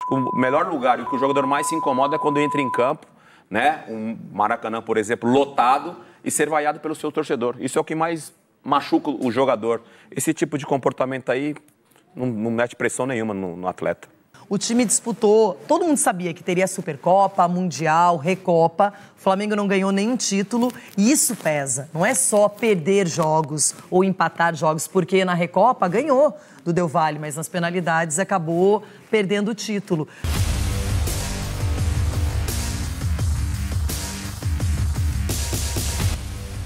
O melhor lugar e o que o jogador mais se incomoda é quando entra em campo, né? Um Maracanã, por exemplo, lotado e ser vaiado pelo seu torcedor. Isso é o que mais machuca o jogador. Esse tipo de comportamento aí não mete pressão nenhuma no atleta. O time disputou, todo mundo sabia que teria Supercopa, Mundial, Recopa. O Flamengo não ganhou nenhum título e isso pesa. Não é só perder jogos ou empatar jogos, porque na Recopa ganhou do Del Valle, mas nas penalidades acabou perdendo o título.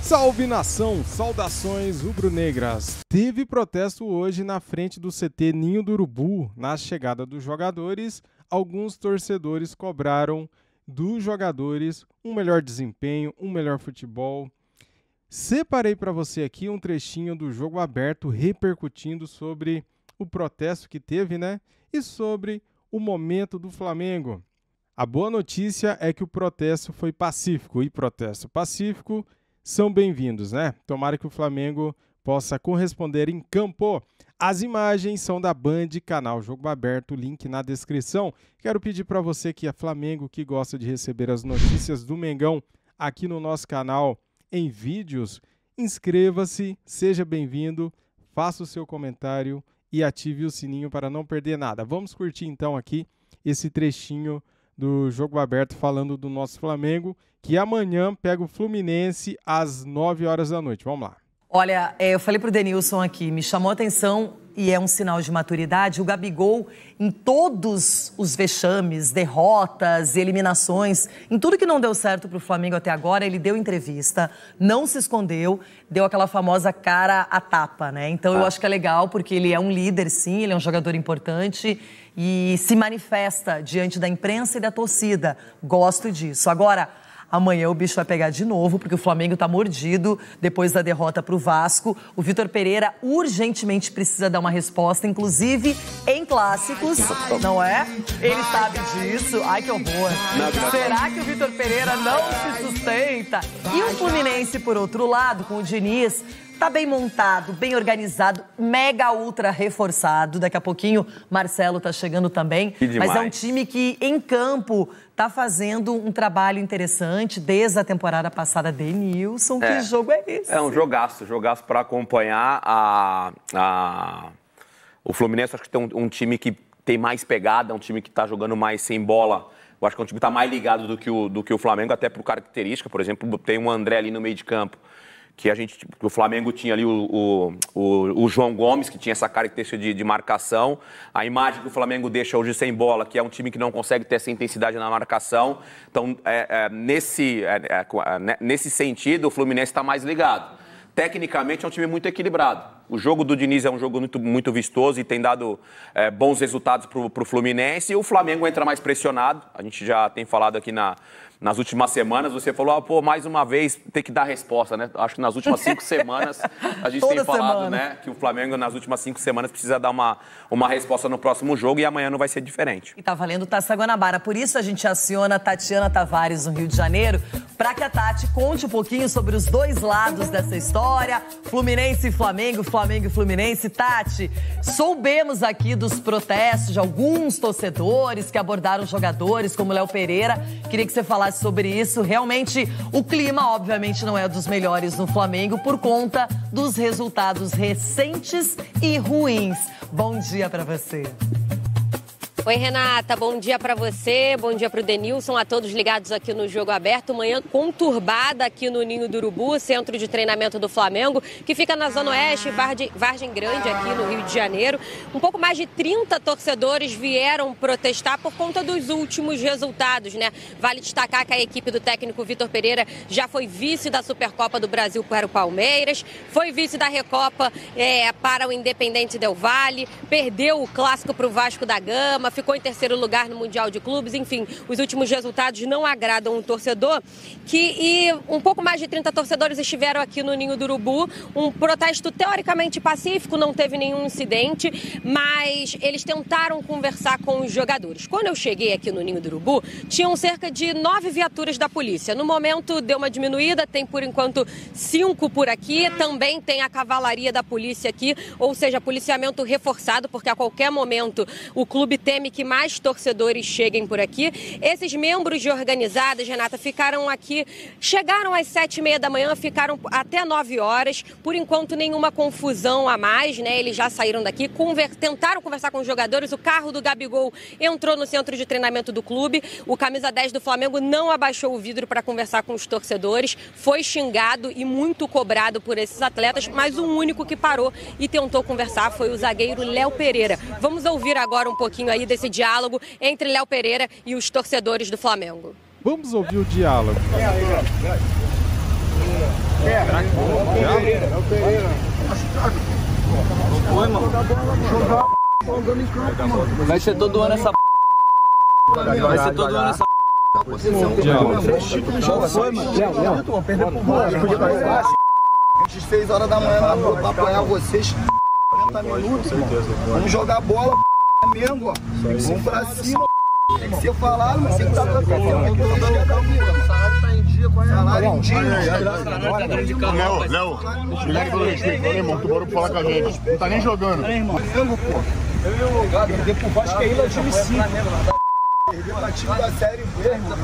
Salve nação, saudações rubro-negras. Teve protesto hoje na frente do CT Ninho do Urubu. Na chegada dos jogadores, alguns torcedores cobraram dos jogadores um melhor desempenho, um melhor futebol. Separei para você aqui um trechinho do Jogo Aberto repercutindo sobre o protesto que teve, né? E sobre o momento do Flamengo. A boa notícia é que o protesto foi pacífico e protesto pacífico são bem-vindos, né? Tomara que o Flamengo possa corresponder em campo. As imagens são da Band, canal Jogo Aberto, link na descrição. Quero pedir para você que é Flamengo, que gosta de receber as notícias do Mengão aqui no nosso canal em vídeos, inscreva-se, seja bem-vindo, faça o seu comentário e ative o sininho para não perder nada. Vamos curtir então aqui esse trechinho do Jogo Aberto falando do nosso Flamengo, que amanhã pega o Fluminense às 9 horas da noite. Vamos lá. Olha, eu falei pro Denilson aqui, me chamou a atenção e é um sinal de maturidade. O Gabigol, em todos os vexames, derrotas, eliminações, em tudo que não deu certo pro Flamengo até agora, ele deu entrevista, não se escondeu, deu aquela famosa cara a tapa, né? Então eu acho que é legal, porque ele é um líder, sim, ele é um jogador importante e se manifesta diante da imprensa e da torcida. Gosto disso. Agora, amanhã o bicho vai pegar de novo, porque o Flamengo está mordido depois da derrota para o Vasco. O Vitor Pereira urgentemente precisa dar uma resposta, inclusive em clássicos, não é? Ele sabe disso. Ai, que horror. Será que o Vitor Pereira não se sustenta? E o Fluminense, por outro lado, com o Diniz, tá bem montado, bem organizado, mega ultra reforçado. Daqui a pouquinho Marcelo tá chegando também. Mas é um time que, em campo, tá fazendo um trabalho interessante desde a temporada passada. Denilson, que jogo é esse? É um jogaço para acompanhar o Fluminense. Acho que tem um time que tem mais pegada, um time que tá jogando mais sem bola. Eu acho que é um time que tá mais ligado do que o Flamengo, até por característica. Por exemplo, tem um André ali no meio de campo, que o Flamengo tinha ali o João Gomes, que tinha essa característica de marcação. A imagem que o Flamengo deixa hoje sem bola, que é um time que não consegue ter essa intensidade na marcação. Então, nesse sentido, o Fluminense está mais ligado. Tecnicamente, é um time muito equilibrado. O jogo do Diniz é um jogo muito, muito vistoso e tem dado bons resultados para o Fluminense. E o Flamengo entra mais pressionado. A gente já tem falado aqui nas últimas semanas. Você falou, mais uma vez, tem que dar resposta, né? Acho que nas últimas 5 semanas a gente tem falado, né, que o Flamengo, nas últimas 5 semanas, precisa dar uma resposta no próximo jogo e amanhã não vai ser diferente. E tá valendo Taça Guanabara. Por isso a gente aciona a Tatiana Tavares, no Rio de Janeiro, para que a Tati conte um pouquinho sobre os dois lados dessa história. Fluminense e Flamengo, Flamengo e Fluminense. Tati, soubemos aqui dos protestos de alguns torcedores que abordaram jogadores como Léo Pereira. Queria que você falasse sobre isso. Realmente, o clima, obviamente, não é dos melhores no Flamengo por conta dos resultados recentes e ruins. Bom dia para você. Oi, Renata, bom dia para você, bom dia para o Denilson, a todos ligados aqui no Jogo Aberto. Manhã conturbada aqui no Ninho do Urubu, centro de treinamento do Flamengo, que fica na Zona Oeste, Vargem Grande, aqui no Rio de Janeiro. Um pouco mais de 30 torcedores vieram protestar por conta dos últimos resultados, né? Vale destacar que a equipe do técnico Vitor Pereira já foi vice da Supercopa do Brasil para o Palmeiras, foi vice da Recopa para o Independente Del Valle, perdeu o clássico para o Vasco da Gama, ficou em terceiro lugar no Mundial de Clubes. Enfim, os últimos resultados não agradam o torcedor. E um pouco mais de 30 torcedores estiveram aqui no Ninho do Urubu. Um protesto teoricamente pacífico, não teve nenhum incidente, mas eles tentaram conversar com os jogadores. Quando eu cheguei aqui no Ninho do Urubu, tinham cerca de 9 viaturas da polícia. No momento deu uma diminuída, tem por enquanto 5 por aqui. Também tem a cavalaria da polícia aqui, ou seja, policiamento reforçado, porque a qualquer momento o clube teme teme que mais torcedores cheguem por aqui. Esses membros de organizadas, Renata, chegaram às 7h30 da manhã, ficaram até 9 horas. Por enquanto, nenhuma confusão a mais, né? Eles já saíram daqui, tentaram conversar com os jogadores. O carro do Gabigol entrou no centro de treinamento do clube. O camisa 10 do Flamengo não abaixou o vidro para conversar com os torcedores. Foi xingado e muito cobrado por esses atletas, mas o único que parou e tentou conversar foi o zagueiro Léo Pereira. Vamos ouvir agora um pouquinho aí desse diálogo entre Léo Pereira e os torcedores do Flamengo. Vamos ouvir o diálogo. Léo Pereira. Vai ser todo ano essa Vai ser todo ano essa Antes de 6 horas da manhã na rua pra apoiar vocês. 40 minutos, vamos jogar bola mesmo, ó. Vamos pra cima. Tem que ser falado, mas tem que estar acontecendo. Salário tá em dia, salário em dia. Léo, obrigado pelo respeito, valeu, irmão. Tu bora pra falar com a gente. Não tá nem jogando. Flamengo, pô. Eu e o lugar, perder pro Vasco é inadmissível. Perder pra time da Série B, irmão.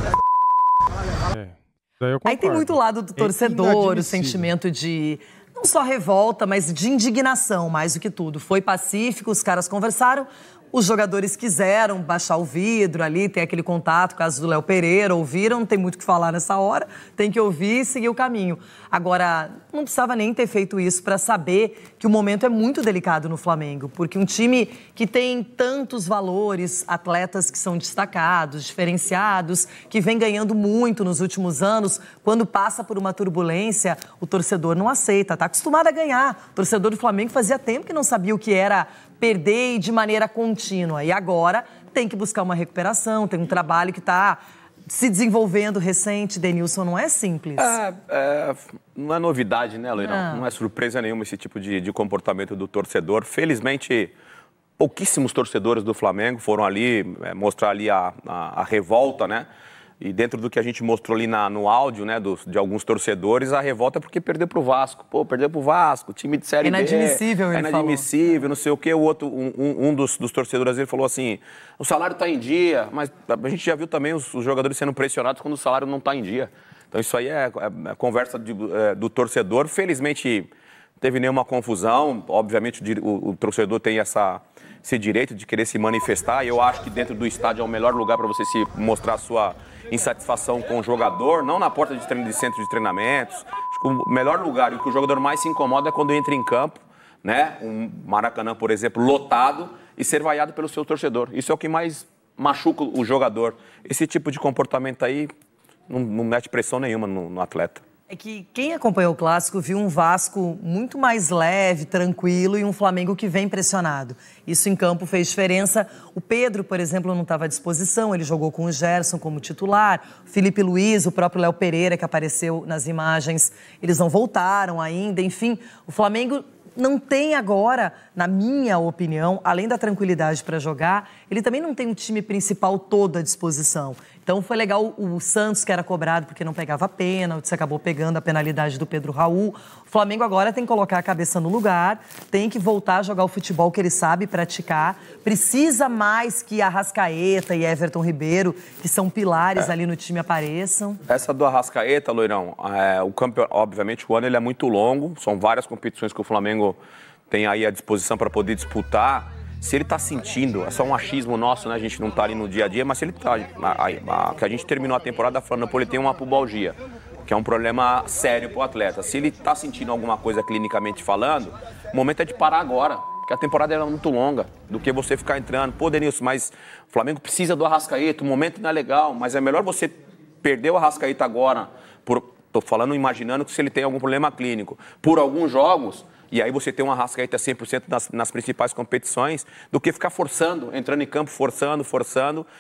Aí tem muito lado do torcedor, o sentimento de não só revolta, mas de indignação, mais do que tudo. Foi pacífico, os caras conversaram, os jogadores quiseram baixar o vidro ali, ter aquele contato, caso do Léo Pereira, ouviram, não tem muito o que falar nessa hora, tem que ouvir e seguir o caminho. Agora, não precisava nem ter feito isso para saber que o momento é muito delicado no Flamengo, porque um time que tem tantos valores, atletas que são destacados, diferenciados, que vem ganhando muito nos últimos anos, quando passa por uma turbulência, o torcedor não aceita, está acostumado a ganhar. O torcedor do Flamengo fazia tempo que não sabia o que era perder de maneira contínua. E agora tem que buscar uma recuperação, tem um trabalho que está se desenvolvendo recente. Denilson, não é simples. Não é novidade, né, Loirão? Não é surpresa nenhuma esse tipo de comportamento do torcedor. Felizmente, pouquíssimos torcedores do Flamengo foram ali mostrar ali a revolta, né? E dentro do que a gente mostrou ali no áudio, né, de alguns torcedores, a revolta é porque perdeu pro Vasco. Pô, perdeu pro Vasco, time de Série B. Inadmissível, ele falou. Inadmissível, não sei o quê. O outro, um dos torcedores, ele falou assim, o salário tá em dia, mas a gente já viu também os jogadores sendo pressionados quando o salário não tá em dia. Então isso aí é conversa do torcedor. Felizmente, não teve nenhuma confusão. Obviamente, o torcedor tem esse direito de querer se manifestar. E eu acho que dentro do estádio é o melhor lugar para você se mostrar a sua insatisfação com o jogador, não na porta de centro de treinamentos. Acho que o melhor lugar e o que o jogador mais se incomoda é quando entra em campo, né? Um Maracanã, por exemplo, lotado e ser vaiado pelo seu torcedor. Isso é o que mais machuca o jogador. Esse tipo de comportamento aí não mete pressão nenhuma no atleta. É que quem acompanhou o Clássico viu um Vasco muito mais leve, tranquilo e um Flamengo que vem pressionado. Isso em campo fez diferença. O Pedro, por exemplo, não estava à disposição, ele jogou com o Gerson como titular. O Felipe Luiz, o próprio Léo Pereira, que apareceu nas imagens, eles não voltaram ainda. Enfim, o Flamengo não tem agora, na minha opinião, além da tranquilidade para jogar, ele também não tem um time principal todo à disposição. Então foi legal o Santos, que era cobrado porque não pegava pênalti, você acabou pegando a penalidade do Pedro Raul. O Flamengo agora tem que colocar a cabeça no lugar, tem que voltar a jogar o futebol que ele sabe praticar. Precisa mais que Arrascaeta e Everton Ribeiro, que são pilares ali no time, apareçam. Essa do Arrascaeta, Loirão, obviamente o ano ele é muito longo, são várias competições que o Flamengo tem aí à disposição para poder disputar. Se ele está sentindo, é só um achismo nosso, né? A gente não está ali no dia a dia, mas se ele está... que a gente terminou a temporada falando, pô, ele tem uma pubalgia, que é um problema sério para o atleta. Se ele está sentindo alguma coisa clinicamente falando, o momento é de parar agora, porque a temporada é muito longa, do que você ficar entrando. Pô, Denilson, mas o Flamengo precisa do Arrascaeta, o momento não é legal, mas é melhor você perder o Arrascaeta agora, tô falando, imaginando que se ele tem algum problema clínico, por alguns jogos... E aí você tem um Arrascaeta 100% nas principais competições, do que ficar forçando, entrando em campo, forçando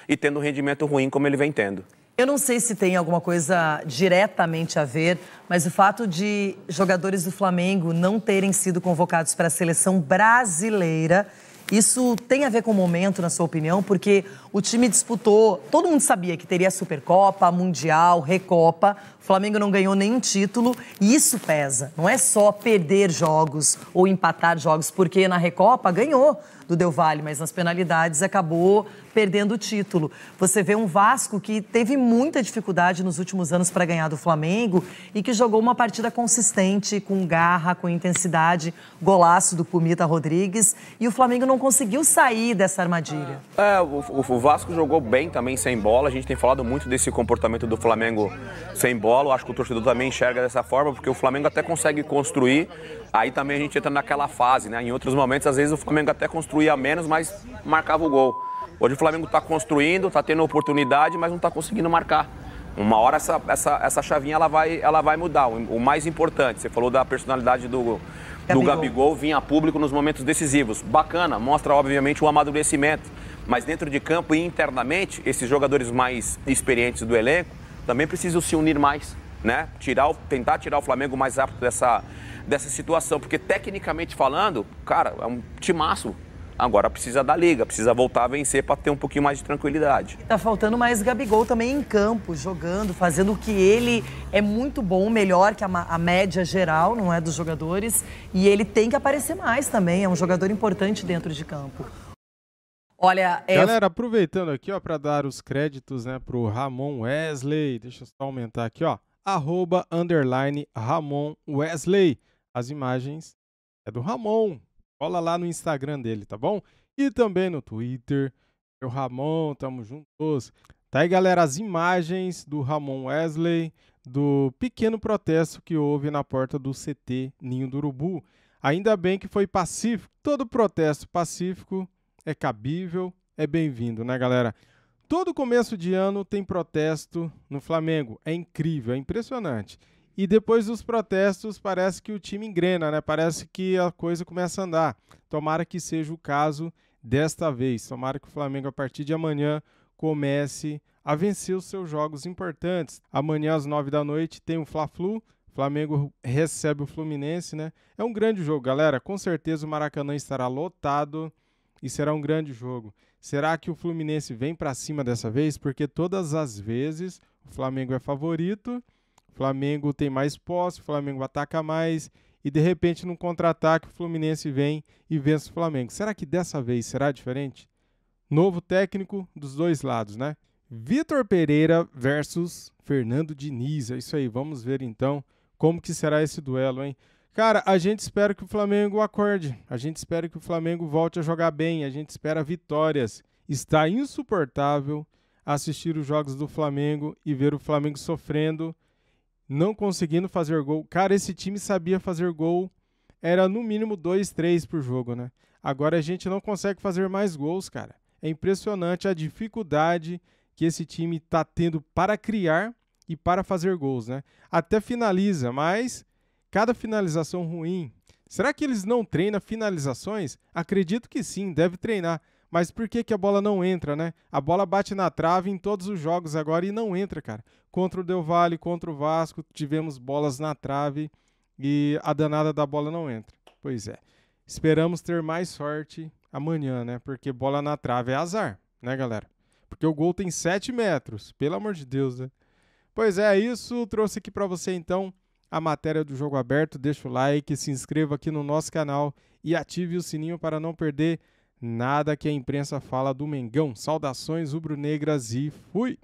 e tendo um rendimento ruim como ele vem tendo. Eu não sei se tem alguma coisa diretamente a ver, mas o fato de jogadores do Flamengo não terem sido convocados para a seleção brasileira, isso tem a ver com o momento, na sua opinião? Porque o time disputou, todo mundo sabia que teria Supercopa, Mundial, Recopa. O O Flamengo não ganhou nenhum título e isso pesa. Não é só perder jogos ou empatar jogos, porque na Recopa ganhou do Del Valle, mas nas penalidades acabou perdendo o título. Você vê um Vasco que teve muita dificuldade nos últimos anos para ganhar do Flamengo e que jogou uma partida consistente, com garra, com intensidade, golaço do Pumita Rodrigues, e o Flamengo não conseguiu sair dessa armadilha. O Vasco jogou bem também sem bola. A gente tem falado muito desse comportamento do Flamengo sem bola. Eu acho que o torcedor também enxerga dessa forma, porque o Flamengo até consegue construir. Aí também a gente entra naquela fase, né? Em outros momentos, às vezes o Flamengo até construía menos, mas marcava o gol. Hoje o Flamengo está construindo, está tendo oportunidade, mas não está conseguindo marcar. Uma hora essa chavinha ela vai mudar. O mais importante, você falou da personalidade do Gabigol vir a público nos momentos decisivos. Bacana, mostra obviamente o amadurecimento. Mas dentro de campo e internamente, esses jogadores mais experientes do elenco também precisam se unir mais, né? Tentar tirar o Flamengo mais rápido dessa situação. Porque tecnicamente falando, cara, é um timaço. Agora precisa da liga, precisa voltar a vencer para ter um pouquinho mais de tranquilidade. Tá faltando mais Gabigol também em campo, jogando, fazendo o que ele é muito bom, melhor que a média geral, não é, dos jogadores. E ele tem que aparecer mais também, é um jogador importante dentro de campo. Olha, Galera, aproveitando aqui, ó, para dar os créditos, né, pro Ramon Wesley, deixa eu só aumentar aqui, ó, @_Ramon Wesley. As imagens é do Ramon. Cola lá no Instagram dele, tá bom? E também no Twitter. O Ramon, tamo juntos. Tá aí, galera, as imagens do Ramon Wesley, do pequeno protesto que houve na porta do CT Ninho do Urubu. Ainda bem que foi pacífico. Todo protesto pacífico é cabível, é bem-vindo, né, galera? Todo começo de ano tem protesto no Flamengo. É incrível, é impressionante. E depois dos protestos, parece que o time engrena, né? Parece que a coisa começa a andar. Tomara que seja o caso desta vez. Tomara que o Flamengo, a partir de amanhã, comece a vencer os seus jogos importantes. Amanhã, às 9 da noite, tem o Fla-Flu. O Flamengo recebe o Fluminense, né? É um grande jogo, galera. Com certeza o Maracanã estará lotado e será um grande jogo. Será que o Fluminense vem para cima dessa vez? Porque todas as vezes o Flamengo é favorito. O Flamengo tem mais posse, o Flamengo ataca mais e, de repente, num contra-ataque, o Fluminense vem e vence o Flamengo. Será que dessa vez será diferente? Novo técnico dos dois lados, né? Vitor Pereira versus Fernando Diniz. É isso aí, vamos ver então como que será esse duelo, hein? Cara, a gente espera que o Flamengo acorde, a gente espera que o Flamengo volte a jogar bem, a gente espera vitórias. Está insuportável assistir os jogos do Flamengo e ver o Flamengo sofrendo, não conseguindo fazer gol. Cara, esse time sabia fazer gol. Era no mínimo 2, 3 por jogo, né? Agora a gente não consegue fazer mais gols, cara. É impressionante a dificuldade que esse time está tendo para criar e para fazer gols, né? Até finaliza, mas cada finalização ruim. Será que eles não treinam finalizações? Acredito que sim, deve treinar. Mas por que a bola não entra, né? A bola bate na trave em todos os jogos agora e não entra, cara. Contra o Del Valle, contra o Vasco, tivemos bolas na trave e a danada da bola não entra. Pois é. Esperamos ter mais sorte amanhã, né? Porque bola na trave é azar, né, galera? Porque o gol tem 7 metros. Pelo amor de Deus, né? Pois é, isso. Trouxe aqui pra você, então, a matéria do Jogo Aberto. Deixa o like, se inscreva aqui no nosso canal e ative o sininho para não perder nada que a imprensa fala do Mengão. Saudações rubro-negras e fui!